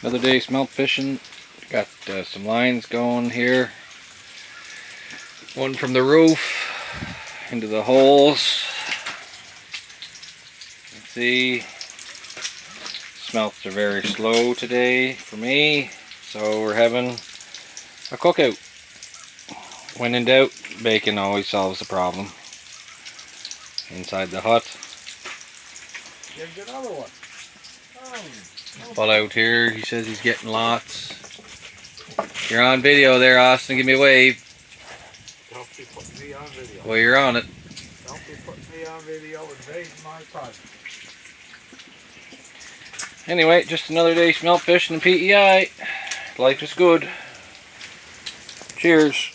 Another day smelt fishing. Got some lines going here. One from the roof into the holes. Let's see. Smelts are very slow today for me, so we're having a cookout. When in doubt, bacon always solves the problem. Inside the hut. Here's another one. Pull out here, he says he's getting lots. You're on video there, Austin, give me a wave. Don't be putting me on video. Well, you're on it. Don't be putting me on video and invading my privacy. Anyway, just another day smelt fishing in PEI. Life is good. Cheers.